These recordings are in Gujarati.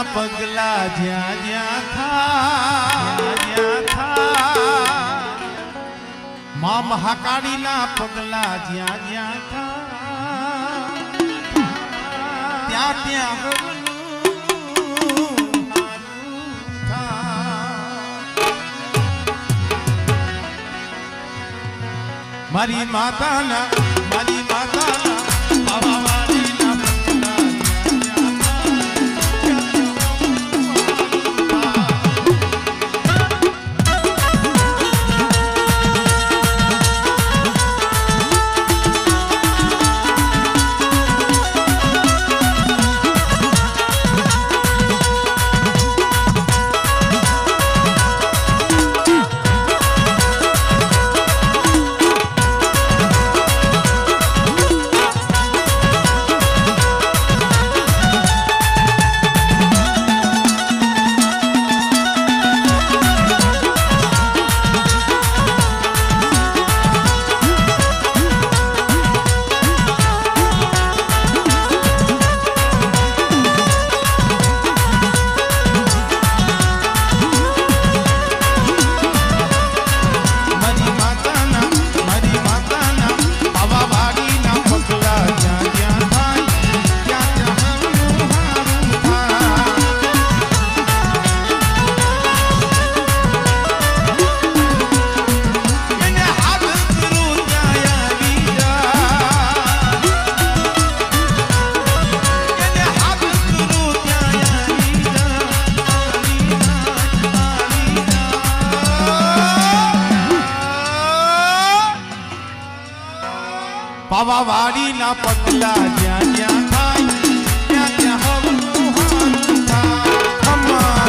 પગલા જ્યાં જ્યાં થા મા મહાકાળીના પગલા જ્યાં જ્યાં થા ત્યાં ત્યાં મારી માતાના પાવા વાડીના પગલા જ્યાં જ્યાં થાય ત્યાં ત્યાં હવનું હારું થાય ખમા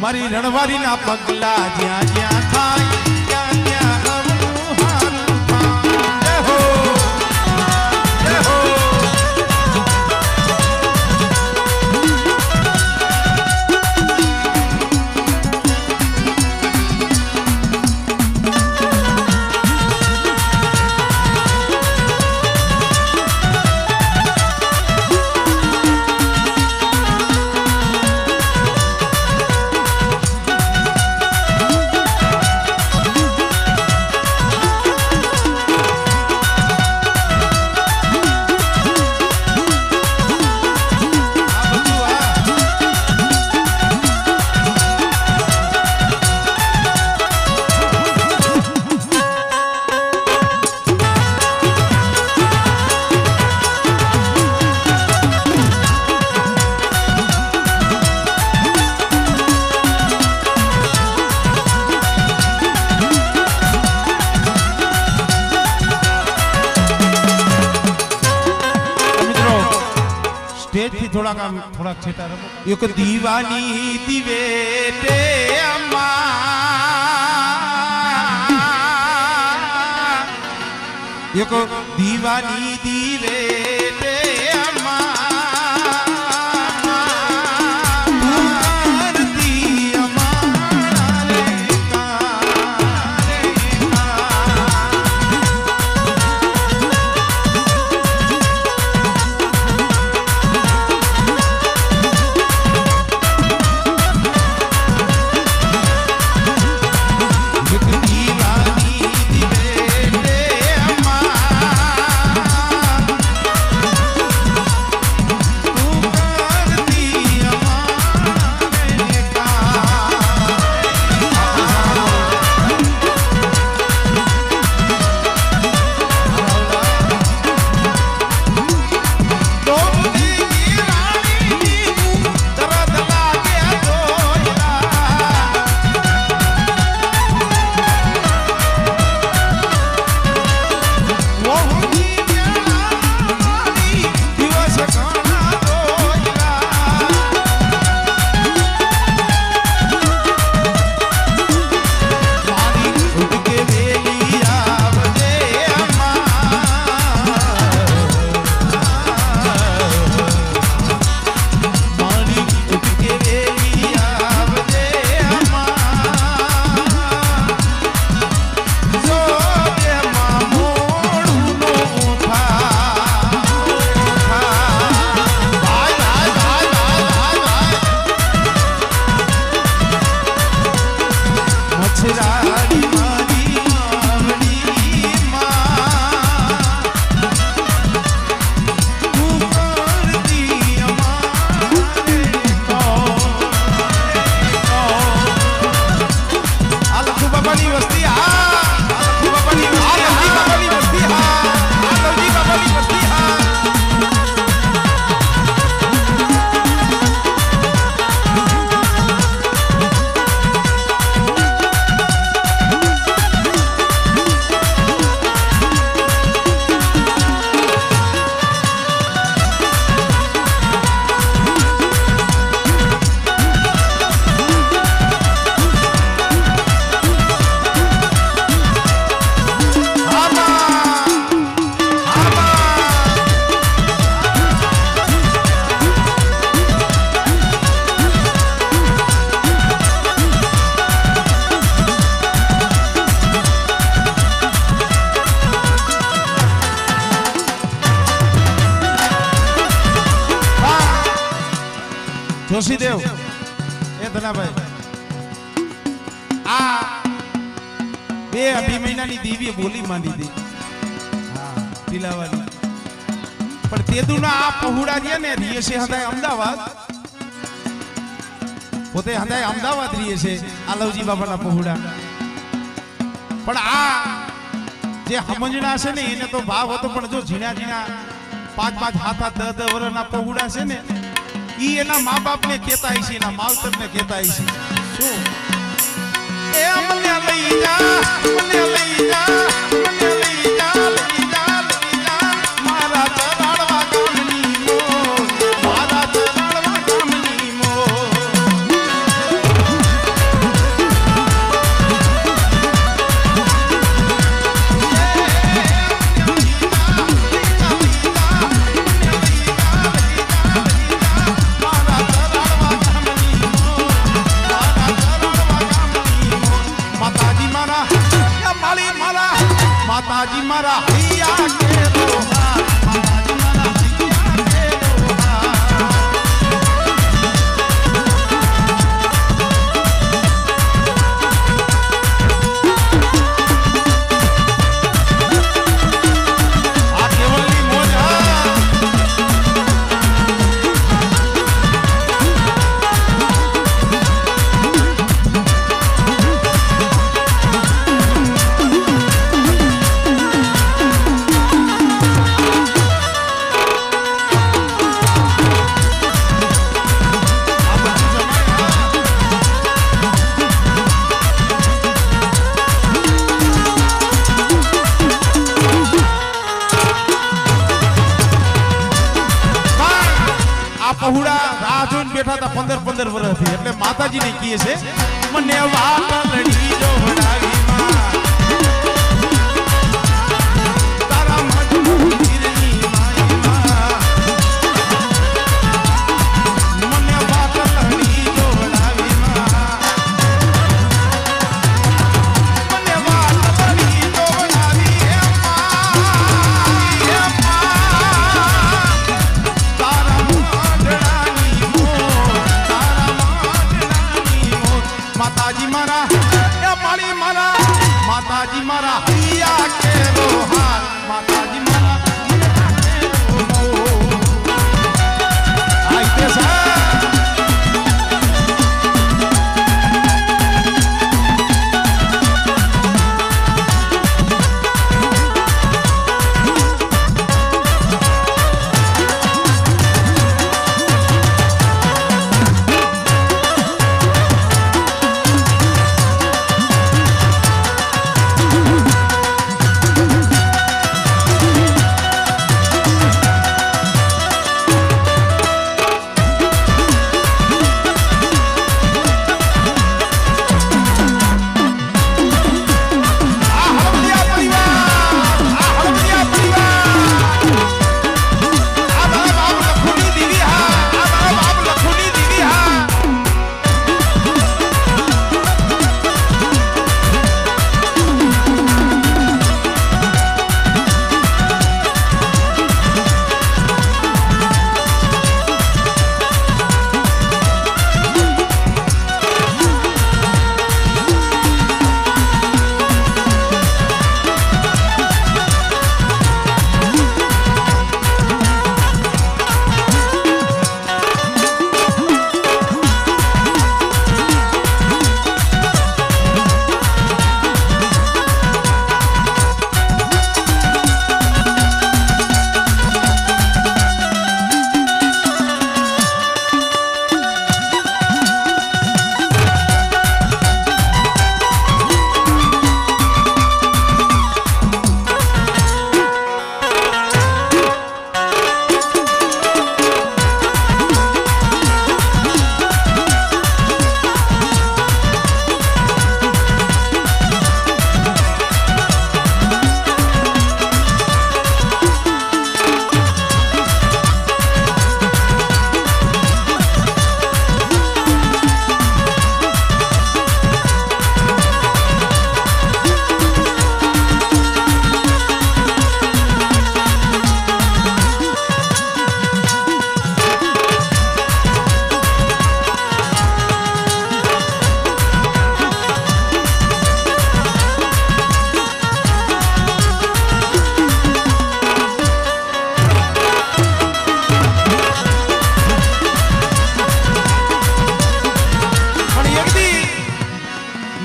મારી રણવારીના પગલા જ્યાં જ્યાં થાય ત્યાં ત્યાં હવનું હારું થાય જય હો જય હો થોડાક છેટા રમો. એક દીવાની દીવે તે અમા એક દીવાની દીવે તે અમા જોશીદેવ એ ધનાભાઈ આ બે અઢી મહિનાની દેવીએ બોલી માંડી હતી ટીલાવાની પણ તેદુના આ પહોળા રહ્યા ને રીએ છે હદાય અમદાવાદ પોતે હદાય અમદાવાદ રીએ છે આલવજી બાબાના પહોળા પણ આ જે સમજણા છે ને એને તો ભાવ હતો પણ જો ઝીણા ઝીણા 5-5 7-7 10-10 વર્ષના પહોળા છે ને ઈ એના મા બાપ ને કહેતા હશે એના માવતર ને કહેતા હશે શું એ મને લઈ જા મને લઈ જા મને લઈ જા લઈ જા લઈ જા મારા ચરાડવા ગામની મો મારા ચરાડવા ગામની મો માતાજી મારા માલી મારા બેઠા હતા 15 વર્ષથી એટલે માતાજીને કહે છે મને વાકલડી જોડાવી માં તારા મજબૂરીની માઈ માં મને વાકલડી જોડાવી માં મને વાકલડી જોડાવી હે માં તારા મજડાની માતાજી મારા એ માળી મારા માતાજી મારા હૈયા કેરો હાર માતાજી મારા આઈ તે સા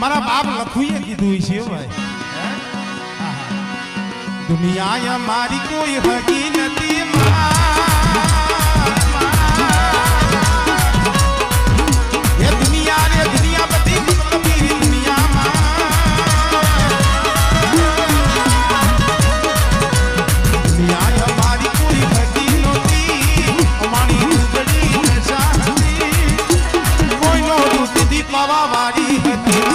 મારા બાપ લખુએ કીધું છે ભાઈ દુનિયા મારી કોઈ હકી નથી એ દુનિયા રે દુનિયા બધી મતલબી દુનિયા મારી કોઈ હકી નથી અમારી ઉજળી નશાની કોઈનો રૂપથી પાવા વાળી હતી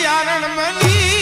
આરણ મની